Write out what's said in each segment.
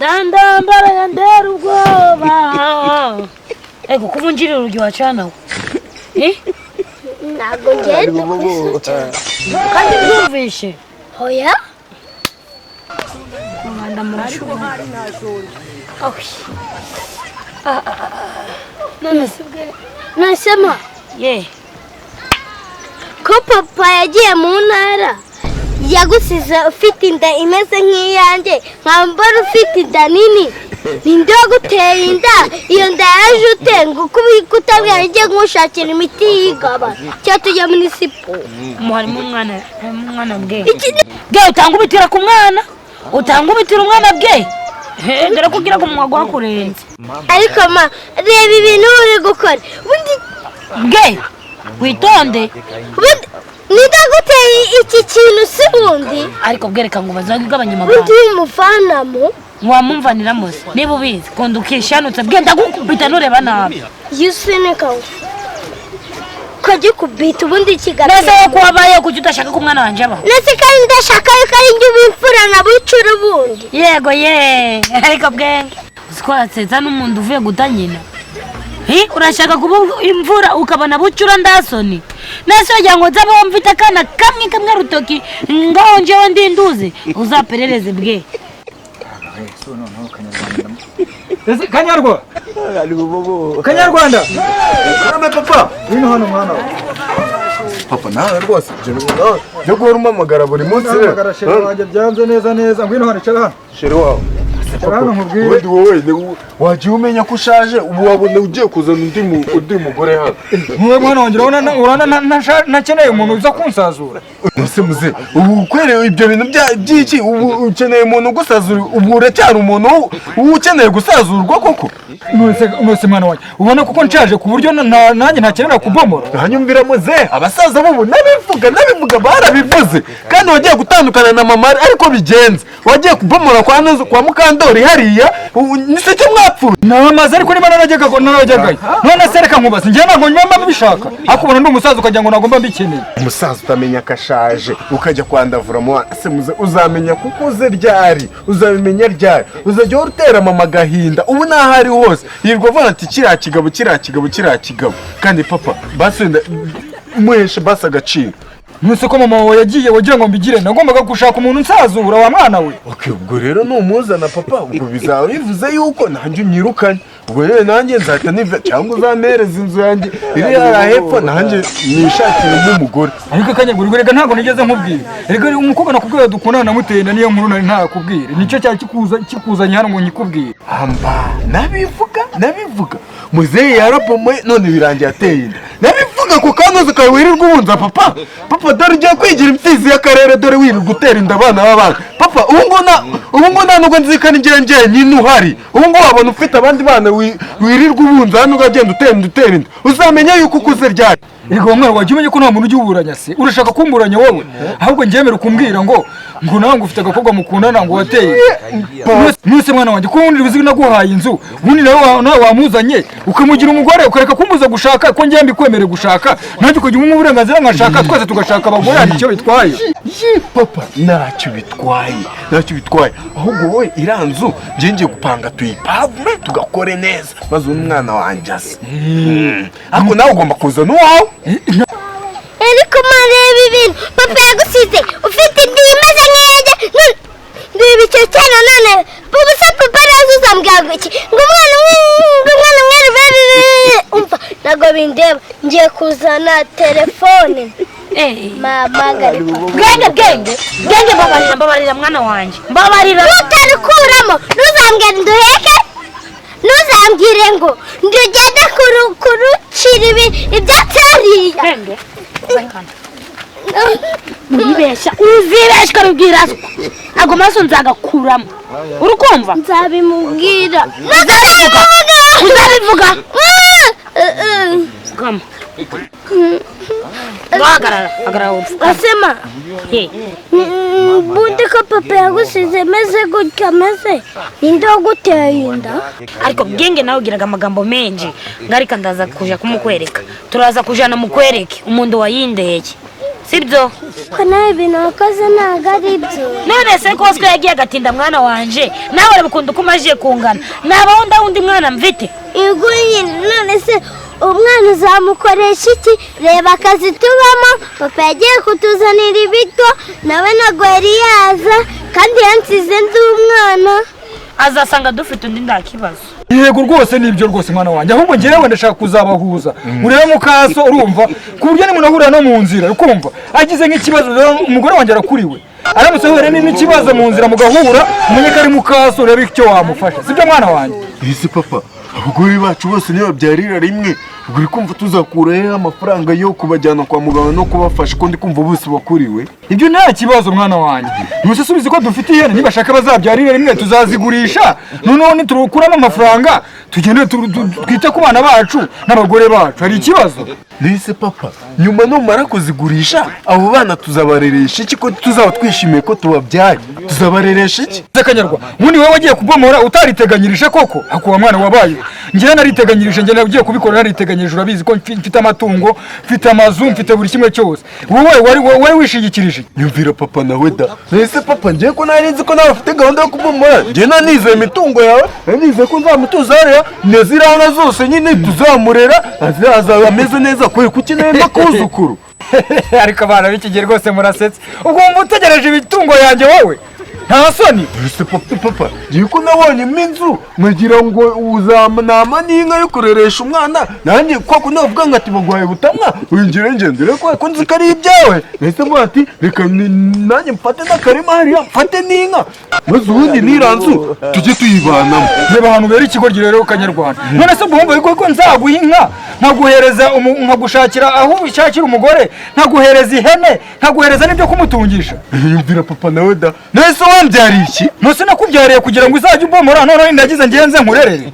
Dandambara yandera ubwoba. Ego kuvunjira urugyo wacana. Ntabwo ngenda Kandi byumvishe. Hoya? Mwanda murashuri. Nasema ko papa yagiye mu ntara yagusize ufite inda imeze nk'iyanjye nkambara ufite inda nini ninde waguteye inda iyo nda yaje utenga kutabwira njye ngushakira imiti yigaba cyo tujya muri sipo harimo umwana bwe utanga ubitira ku mwana utanga ubitira umwana bwe ndera kugira ngo umwago wakurenze ariko ma reba ibintu uri gukora ubundi bwe witonde nidaguteye iki kintu si bundi ariko bwereka ngo bazagabanya amagara undi umuvanamo wamumvaniramo se niba ubizi kondo ukishanutse bwenda gukubita nureba nabi yusineka kugikubita ubundi kigabe nese ko wabaye kujya udashaka ko umwana wanje aba nese kandi ndashaka ko ari njye ubimfura na bucura ubundi yego ariko bwenge uzikwatseza n'umuntu uvuye gutanyina urashaka kuba imvura ukabona bucura ndasoni nese wagira ngo nzaba wumvite akana kamwe rutoki ngaho njewe ndinduze uzaperereze bwe Kanyarwanda Kame papa wino hano mwana Papa nawe rwose je guhora umamagara buri munsi rero sheri wanjye byanze neza ngwino hano cara hano sheri wawe ubundi wowe wagiye umenya ko ushaje ubu wabona ugiye kuzana undi mugore hano mwe mwana wanjye urana nakeneye umuntu uza kunsazura ese muze ubu kwerewe ibyo bintu by'iki ubu ukeneye umuntu ugusazura ubu uracyari umuntu ukeneye gusazurwa koko nose mwana wanjye ubona kuko nshaje ku buryo nanjye ntakenera kubomora hanyumvira muze abasaza bo nabivuga barabivuze kandi wagiye gutandukana na mama ariko bigenze wagiye kubomora kwa Mukandori hariya nise cyo mwapfuye namaze ariko niba narajyaga none sereka nkubaza ngiye ntabwo nyuma mbishaka akubona ndi umusaza ukagira ngo nagomba mbikeneye umusaza utamenya akashaje ukajya kwandavura mu se muze uzamenya kuko uze ryari uzabimenya ryari uzajya urutera mama gahinda ubu nahari hose yirwa vuga ati kiriya kigabo kandi papa basenda muheshe basa agaciro nuse ko mama wawe yagiye wagira ngo mbigire nagombaga gushaka umuntu nsazura wa mwana we ubwo rero numuzana papa ubwo bizaba bivuze yuko nanjye unyirukanye ubwo rero nanjye nzahita niva cyangwa uzampereza inzu yanjye iri hepfo nanjye nishakire umugore ariko Kanyarwanda rega ntabwo nigeze nkubwira rega umukobwa nakubwira dukundana namuteye niyo nkuru nari ntakubwira nicyo cyari kikuzanye hano ngo nyikubwire amba nabivuga muzehe yarapomwe none birangiye ateye inda nabivuga ko kanoze kawe wirirwa ubunza papa dore ugiye kwigira imfizi y'akarere dore wirirwa gutera inda abana b'abana papa ubu ngo nta nubwo nzikana njye nyine uhari ubu ngo wabona ufite abandi bana wirirwa ubunza hano ugagenda utera inda uzamenya yuko ukuze ryari Ego mwana waje umenye ko nta muntu ugiburanya se urashaka kumburanya wowe ahubwo ngemera kumbwira ngo nawe ngufite agakobwa mukundana ngo wateye nuse mwana wanjye ko wundi bizi naguhaye inzu wundi nawe wamuzanye ukamugira umugore ukareka kumuza gushaka ko ngiye mbikwemere gushaka nanjye kujya mu burenganzira nkashaka twese tugashaka abagore hari icyo bitwaye papa ntacyo bitwaye ahubwo wowe iranzu ngiye gupanga tuyipavure tugakore neza maze umwana wanjye ase ariko nawe ugomba kuzana uwawe ariko mareba ibintu papa yagusize ufite indi imeze nk'iyajya ndeba icyo cyane none ubu se papa nazo uzambwira iki ngo umwana umva ntabwo bindeba ngiye kuzana telefone mamagare bwenge mbabarira mwana wanjye mbabarira utarikuramo ntuzambwire nduheke ntuzambwire ngo ndugende kurucira ibyatsi hariya uzibeshya ukabibwira ago maso nzagakuramo urukumva nzabimubwira uzabivuga asema bundi ko papa yagusize meze gutya ameze ninde waguteye inda ariko bwenge nawe ugiraga amagambo menshi ngarika ndaza kuja kumukwereka turaza kujana mukwereke umuntu wayindeye sibyo? ko nawe ibintu wakoze ntabwo ari byo. None se ko Oscar yagiye agatinda mwana wanje nawe urabikunda uko umaze kungana nabaho ndawundi mwana mfite Yego nyine none se umwana uzamukoresha iki? Reba akazi tubamo, papa yagiye kutuzanira ibiryo nawe ntabwo yari yaza kandi yansize ndi umwana. azasanga dufite undi nta kibazo. Yego rwose nibyo rwose mwana wanjye, ahubwo ngewe ndashaka kuzabahuza urebe mukaso urumva ku buryo ni munahurira no mu nzira ukumva agize nk'ikibazo umugore wanjye arakuriwe aramutse ahure n'ikibazo mu nzira mugahura umenye ko ari mukaso urebe icyo wamufasha, sibyo mwana wanjye? Ese papa abagore bacu bose niyo babyarira rimwe uri kumva tuzakuraho amafaranga yo kubajyana kwa muganga no kubafasha ko ndi kumva bose bakuriwe? Ibyo nta kibazo mwana wanjye, ntuse subize ko dufite ihene nibashaka bazabyarira rimwe tuzazigurisha noneho nitukuramo amafaranga tugende twite ku bana bacu n'abagore bacu, hari ikibazo? Nese papa nyuma numara kuzigurisha abo bana tuzabareresha iki ko tuzaba twishimiye ko tubabyaye? Tuzabareresha iki? Kanyarwa mundi wowe wagiye kubomora utariteganyirije koko akuwa mwana wabaye njye nariteganyirije njye nagiye kubikora nariteganyirije urabizi ko mfite amatungo mfite amazu mfite buri kimwe cyose wowe wari wishigikirije. Nyumvira papa nawe da. Nese papa ngiye ko nari nzi ko nawe ufite gahunda yo kubomora njye nanizeye imitungo yawe nanizeye ko nzamutuzarira nezirana zose nyine tuzamurera azaza ameze neza kwe kuki nenda kuzukuru. Ariko abana b'ikigero rwose murasetse ubwo mutegereje ibitungo yanjye wowe nta soni? Ese papa ngiye ko nabonye inzu nkagira ngo uzamama n'inka yo kureresha umwana nanjye koko navuga ngo ati bagwaye butamwa winjire ngendere ko nzi ko ari ibyawe nahise mvuga ati reka nanjye mfate n'akarima hariya mfate n'inka maze ubundi niranzu tujye tuyibanamo. Reba ahantu bera ikigoryi rero Kanyarwanda, none se mbumva yuko ko nzaguha inka nkaguhereza nkagushakira aho ubishakira umugore nkaguhereza ihene nkaguhereza n'ibyo kumutungisha? Yumvira papa nawe da. Nahise wambyariye iki? Ntose nakubyariye kugira ngo uzajye ubomora none ndagize ngenze nkurerere.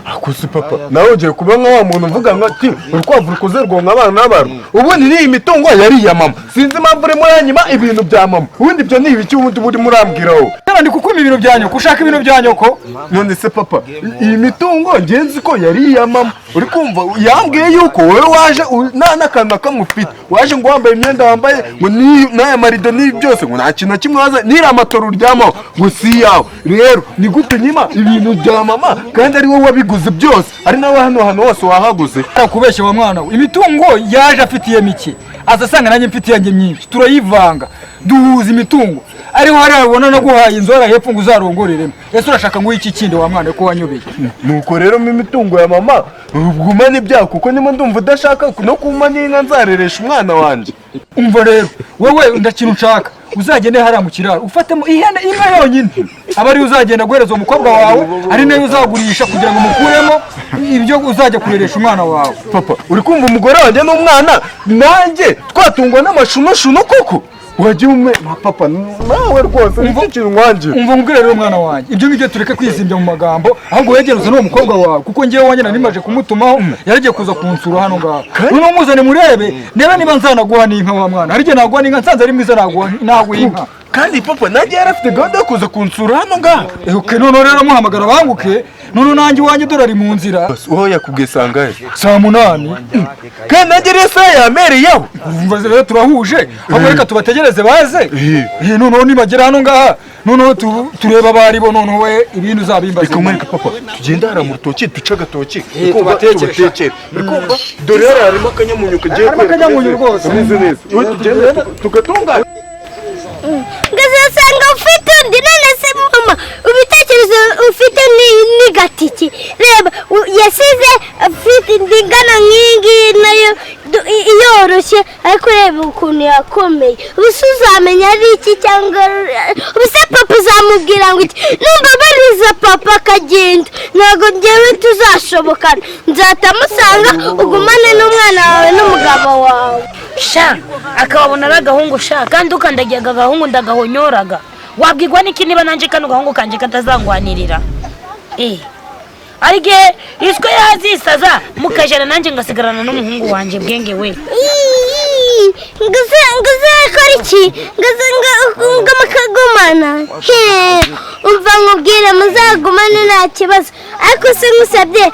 Akusi papa nawe ugiye kuba nka wa muntu uvuga ngo ati urukwavu rukoze rwonka abana n'abantu ubundi ni imitungo yari iya mama sinzi impamvu urimo uranyima ibintu bya mama ubundi ibyo ni ibiki ubundi buri murambwiraho? Ndi kukuma ibintu bya nyoko ushaka ibintu bya nyoko? None se papa iyi mitungo ngenzi ko yari iya mama uri kumva yambwiye yuko wowe waje n'akantu kamufite waje ngo wambaye imyenda wambaye ngo n'aya marido ni byose ngo nta kintu kimwe waza nira amatora uryamaho ngo si yawe rero ni gute nyima ibintu bya mama kandi ari wowe wabiguze byose ari nawe hano hose wahaguze? Kubeshya wa mwana we imitungo yaje afitiye mike azasanga nanjye mfitiye yanjye myinshi turayivanga duhuza imitungo ariho hari abona no guhaye inzora hepfo ngo uzarongoreremo. Ese urashaka ngo iki kindi wa mwana ko wanyobeye? Nuko rero mu imitungo ya mama ugumane ibyaha kuko nimo ndumva udashaka no kuma n'inka nzareresha umwana wanjye. Umva rero wowe ndakintu nshaka uzagende hariya mu kiraro ufatemo ihene imwe yonyine aba ari uzagenda guhereza umukobwa wawe ari nayo uzagurisha kugira ngo mukuremo ibyo uzajya kureresha umwana wawe. Papa uri kumva umugore wanjye n'umwana nanjye twatungwa n'amashunoshuno koko wagiye papa nawe rwose nicyo kintu nkwangira. Umva mbwira rero mwana wanjye ibyo ngibyo tureke kwizimbya mu magambo ahubwo wegereze n'uwo mukobwa wawe kuko ngewe wanjye nanimaje kumutumaho yaragiye kuza kunsura hano ngaho uno muzane murebe ndeba niba nzanaguha n'inka wa mwana hari igihe naguha n'inka nsanze ari mwiza naguha inka. Kandi papa nanjye yarafite gahunda yo kuza kunsura hano ngaho. None rero muhamagara banguke none nanjye wanjye dorari mu nzira. Wowe yakubwiye sangahe? Saa 8. Kandi nanjye rero saa yamereyeho. Umva rero turahuje ahubwo reka tubategereze baze. None nibagera hano ngaha none tureba abari bo none we ibintu uzabimbaza. Reka mwereke papa tugenda hara mu rutoki duca agatoki tubatekere. Bikumva dore harimo akanyamunyu kagiye akanyamunyu rwose neza neza. Iyo tugenda tugatunganya Ngasanga ufite undi none se mama ubitekerezo ufite ni gatiki reba yasize afite indingana nk'ingi nayo yoroshye ariko reba ukuntu yakomeye ubusa uzamenya ari iki cyangwa ubusa papa uzamubwira ngo iki numva bariza papa akagenda ntabwo njyewe tuzashobokana nzatamusanga ugumane n'umwana wawe n'umugabo wawe. Sha akababona ari agahungu sha kandi ukandagiye agahungu ndagahonyoraga wabwirwa n'iki niba nanjye kano gahungu kanje katazangwanirira arige iswe yazisaza mukajana nanjye ngasigarana n'umuhungu wanjye bwenge we. nguzakora iki ngamakagumana umva nkubwire muzagumane nta kibazo ariko se nkusabye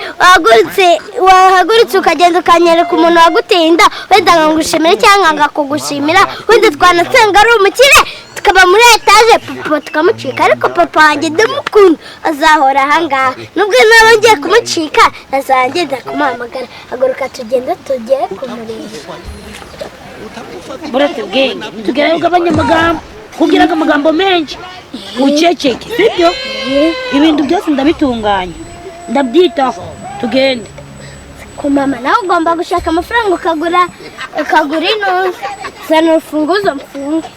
wahagurutse ukagenda ukanyereka umuntu waguteye inda wenda nkagushimira cyangwa ngakugushimira wenda twanasenga ari umukire tukaba muri etaje papa tukamucika ariko papa wanjye ndamukunda azahora ahangaha nubwo naba ngiye kumucika azagenda kumuhamagara haguruka tugenda tugere kumureba buretse bwenge ntitugere ugabanya amagambo kubwiraga amagambo menshi uceceke sibyo ibintu byose ndabitunganya ndabyitaho tugende ku mama nawe ugomba gushaka amafaranga ukagura ino zana urufunguzo mfunge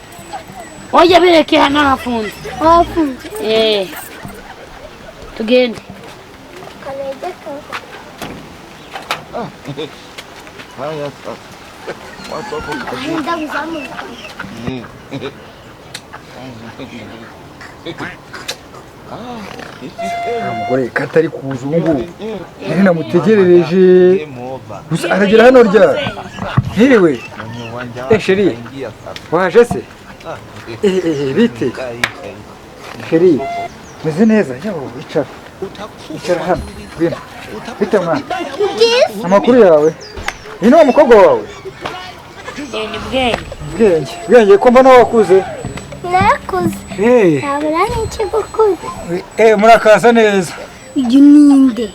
oya bireke hano hafunze tugende umugore katari kuza ubu ngubu nari namutegerereje gusa aragera hano rya ntiriwe sheri waje se bite sheri meze neza yawo icara hano ngwino bite mwana amakuru yawe uyu ni umukobwa wawe ni bwenge ko mbona wakuze narakuze ntabura n'iki gukura murakaza neza uyu ninde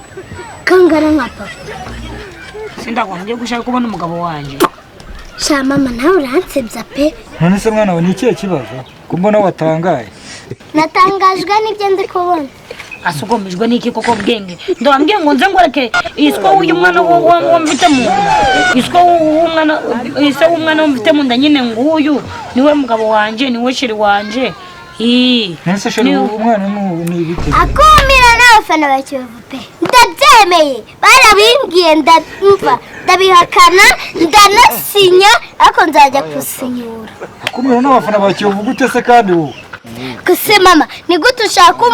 kangana nka papa sindagwa ngiye gushaka kubona umugabo wanjye sha mama nawe uransebya pe none se mwana we ni ikihe kibazo ko mbona watangaye natangajwe n'ibyo ndi kubona asugomejwe n'iki koko bwenge ndabambwiye ngo nze ngoreke iswa uyu mwana wo mfite mu iswa w'umwana ise w'umwana mfite mu nda nyine nguyu niwe mugabo wanje niwe sheri wanje nese sheri umwana ni ibiti akumira n'abafana ba Kiyovu pe ndabyemeye barabimbwiye ndumva ndabihakana ndanasinya ariko nzajya kusinyura akumira n'abafana ba Kiyovu gute se kandi wowe kuse mama ni gute ushaka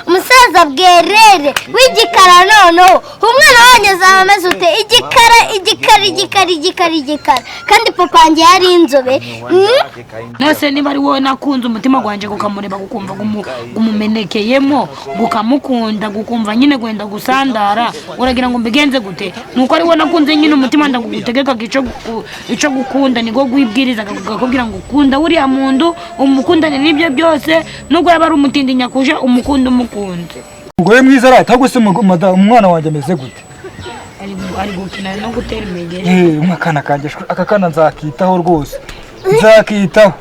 umusaza bwerere w'igikara noneho umwana wanjye azaba ameze ute igikara kandi papa wanjye yari inzobe nese niba ari wowe nakunze umutima gwanjye gukamureba gukumva gumumenekeyemo gukamukunda gukumva nyine gwenda gusandara uragira ngo mbigenze gute nuko ari wowe nakunze nyine umutima ndagutegekaga ico gukunda nigo gwibwirizaga gakubwira ngo ukunda uriya muntu umukundane n'ibyo byose nubwo yaba ari umutindi nyakuje umukunde umugore mwiza arata ahubwo se umwana wanjye ameze gute ari gukina no gutera imigeri umwana kanjye aka kana nzakitaho rwose nzakitaho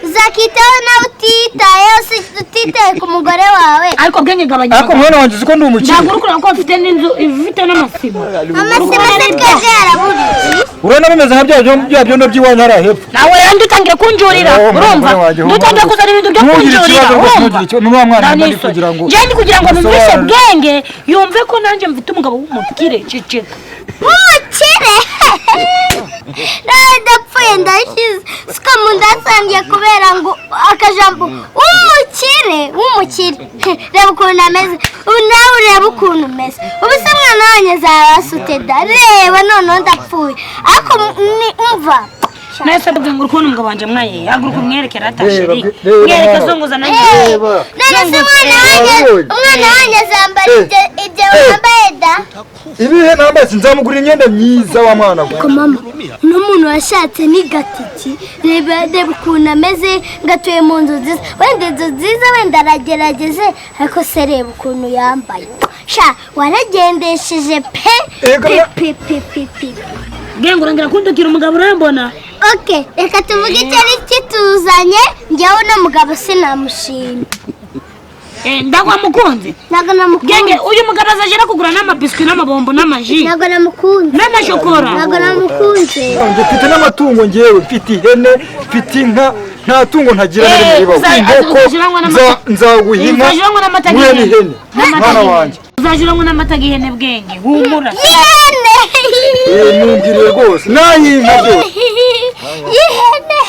uzakitaho nawe utitaye ku mugore wawe ariko bwenge gabanya ariko mwana wanjye uzi ko ndi umukire nagurukura ko afite n'inzu ifite n'amasibo se twese yaraburiye urabona bimeze nka bya byondo by'iwanyu hariya hepfo nawe yandi utangiye kunjurira urumva dutangiye kuzana ibintu byo kunjurira njyewe kugira ngo numvise bwenge yumve ko nanjye mfite umugabo w'umukire ceceka umukire nawe ndapfuye ndashyize siko mu ndasangiye kubera ngo akajambo w'umukire reba ukuntu ameze nawe ureba ukuntu umeze ubu se mwana wanjye azabasute da reba noneho ndapfuye ariko umva nese bwenge ukuntu umugabo wanjye mwaye haguruka umwerekera atashiri mwereke zunguza nanjye none se umwana wanjye azambara ibyo wambaye da ibihe nambaye sinzamugura imyenda myiza wa mwana we mama n'umuntu washatse ni gatiki reba ukuntu ameze ngatuye mu nzu nziza wenda inzu nziza wenda aragerageze ariko se reba ukuntu yambaye sha waragendesheje pe bwenge urangira kundukira umugabo urambona reka tuvuge icyari kituzanye njyewe uno mugabo sinamushimye ndagwa mukunzi ntabwo namukunze bwenge uyu mugabo azajya kugura n'amabiswi n'amabombo n'amaji ntabwo namukunze n'amashokora ntabwo namukunze mfite n'amatungo ngewe mfite ihene mfite inka nta tungo ntagira n'irimo ribaho inkoko nzaguhima mwe n'ihene mwana wanjye uzajuranywa n'amata y'ihene bwenge humura ihene nungiriye rwose nayinka byose ihene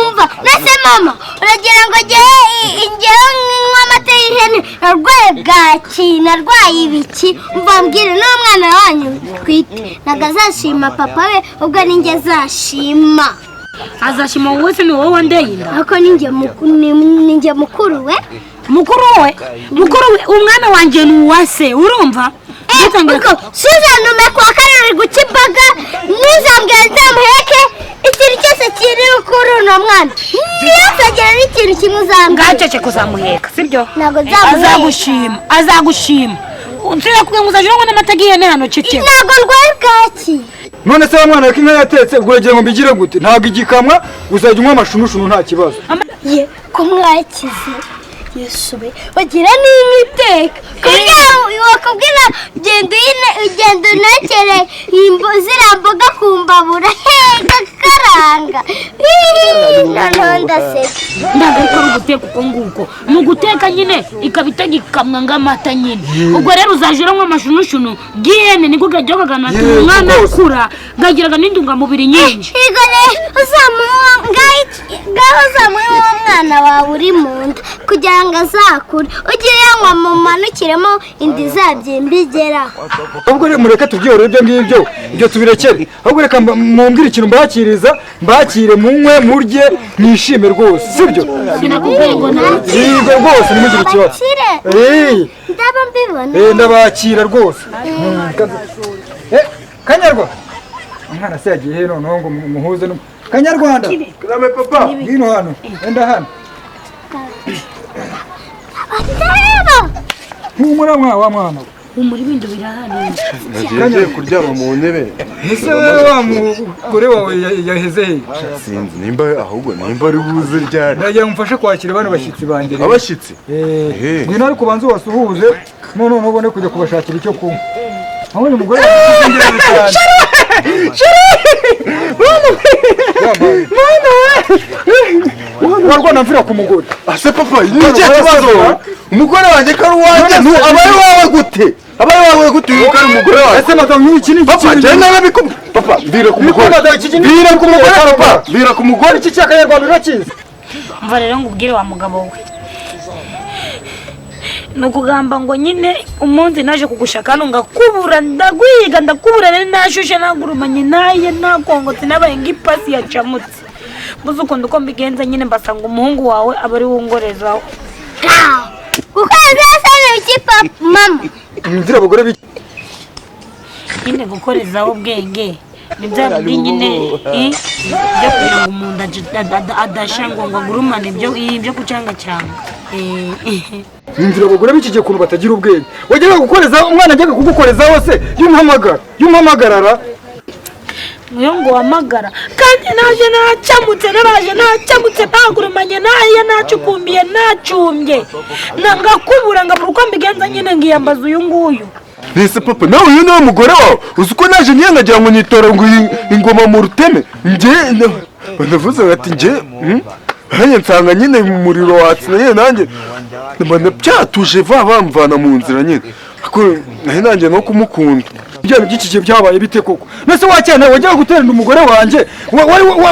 umva nase mama uragira ngo njyewe nywa amata y'ihene narwaye bwaki narwaye ibiki mbambwire n'umwana wanyu twite ntabwo azashima papa we ubwo ninjye azashima. azashima wowe se ni wowe wandeye inda ariko ninjye mukuru we. mukuru we umwana wanjye ni uwase urumva suzanume kwa karori guca imbaga ntuzambwira nzamuheke ikintu cyose kiri kuri uno mwana ntiyazagera n'ikintu kimwe uzambwira ngacece kuzamuheka sibyo ntabwo nzamuheka azagushima unsira kugira ngo uzajya urabona amata y'ihene hano cece ntabwo ndwaye bwaki. none se wa mwana ko inka yatetse ubwo uragira ngo mbigire gute ntabwo igikamwa uzajya unywa amashunushunu nta kibazo. ye ko mwakize yesube bagira n'iteka kugira wakubwira genda unekere ziriya mboga kumbabura karanga noneho ndaseka ntabwo ariko ari uguteka uko nguko ni uguteka nyine ikaba itagikamwa ng'amata nyine ubwo rero uzajya uranywa amashunushunu y'ihene niko gajya kaganatuma umwana akura gagiraga n'indungamubiri nyinshi. uzamuhe uwo mwana wawe uri mu nda kugira ngo azakure ujye uyanywa mu manukiremo inda izabyimba igeraho. ahubwo mureke tubyihorere ibyo ngibyo ibyo tubirekere ahubwo reka mumbwire ikintu mbakire munywe murye mwishime rwose sibyo. sinakubwiye ngo yego rwose nimugire ikibazo. ndaba mbibona ndabakira rwose. Kanyarwa umwana se yagiye noneho ngo muhuze Kanyarwanda Karame papa ngwino hano enda hano humura wa mwana umuri bindi birahari nagiye kuryama mu ntebe. ese wa mugore wawe yaheze he? Sinzi nimba ahubwo nimba ari buze ryari ndagira ngo mfashe kwakira bano bashyitsi banjye. abashyitsi ngwino ariko ubanze ubasuhuze noneho ubone kujya kubashakira icyo kunywa. aho uyu mugore warwana mvira ku mugore. ase papa ni cyo kibazo umugore wanjye kari uwanjye abaye wawe gute uyu kari umugore wawe. ese madamu iki ni papa je narabikumva papa mbira ku mugore papa mbira ku mugore iki cy'akanyarwanda urakizi. mva rero ngo ubwire wa mugabo we ni ukugamba ngo nyine umunsi naje kugushaka hano ngakubura ndakubura rero nashushe nagurumanye naye nakongotse nabaye ng'ipasi yacamutse mbuze ukuntu uko mbigenza nyine mbasanga umuhungu wawe aba ari wungorezaho. gukoreza sana iki papa mama nzira abagore biki nyine gukorezaho ubwenge ni bya bindi nyine byo kugira ngo umuntu adashangwa ngo agurumane ibyo kucangacanga. nzira abagore biki gihe kuntu batagira ubwenge wajyaga gukoreza umwana ajyaga kugukorezaho se yumuhamagarara niyo ngo wamagara kandi naje nacamutse ntagurumanye naye nacukumbiye nacumbye ngakubura ngabura uko mbigenza nyine ngiyambaza uyu nguyu. Nese papa nawe uyu niwe mugore wawe uzi ko naje niyo nkagira ngo nyitora ngo ingoma mu ruteme banavuze bati hanye nsanga nyine umuriro watsi naye nanjye byatuje bamvana mu nzira nyine ariko nahe nanjye no kumukunda. ibyo by'iki gihe byabaye bite koko nese wacyana wajyaga guterana umugore wanjye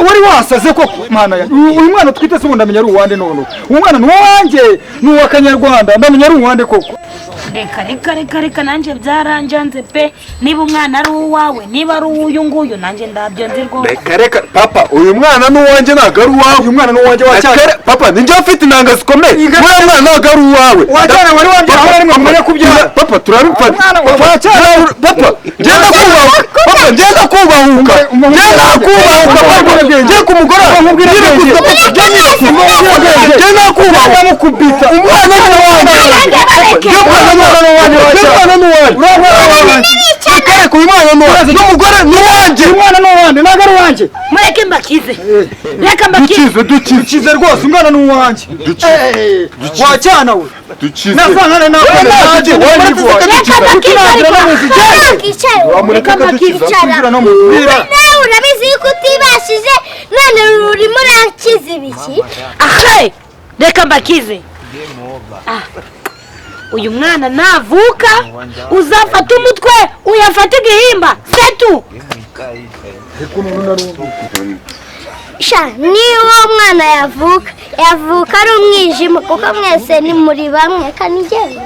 wari wasaze koko mana uyu mwana twite se ndamenya ari uwande none uyu mwana ni uwanjye ni uwa Kanyarwanda ndamenya ari uwande koko. reka nanjye byaranjanze pe niba umwana ari uwawe niba ari uw'uyu nguyu nanjye ndabyo nzi rwose. reka papa uyu mwana ni uwanjye ntabwo ari uwawe. uyu mwana ni uwanjye wacyana papa ninjye ufite intanga zikomeye uyu mwana ntabwo ari uwawe. wacyana wari wanjye aho ari mwamenya kubyara papa turabifata papa ngenda kubahuka ngenda ku mugore ngenda kubahuka mukubita umwana ni uwanjye n'umugore ni uwanjye umwana ni uwanjye ntabwo ari uwanjye. mureke mbakize dukize rwose umwana ni uwanjye wacyana we nasangane urabizi yuko utibashije none urimo urakiza ibiki. reka mbakize uyu mwana navuka uzafata umutwe uyafata igihimba setu. niba umwana yavuka ari umwijima kuko mwese ni muri bamwe kanigenda